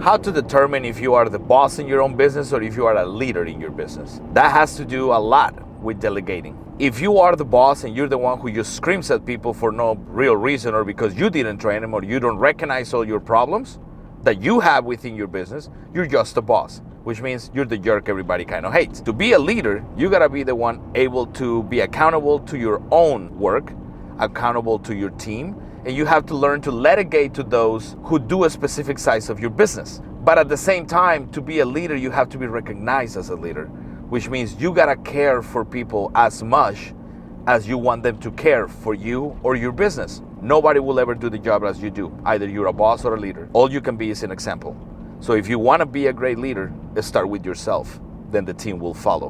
How to determine if you are the boss in your own business or if you are a leader in your business? That has to do a lot with delegating. If you are the boss and you're the one who just screams at people for no real reason or because you didn't train them or you don't recognize all your problems that you have within your business, you're just a boss, which means you're the jerk everybody kind of hates. To be a leader, you gotta be the one able to be accountable to your own work, accountable to your team, and you have to learn to delegate to those who do a specific size of your business. But at the same time, to be a leader, you have to be recognized as a leader, which means you gotta care for people as much as you want them to care for you or your business. Nobody will ever do the job as you do. Either you're a boss or a leader. All you can be is an example. So if you wanna be a great leader, start with yourself. Then the team will follow.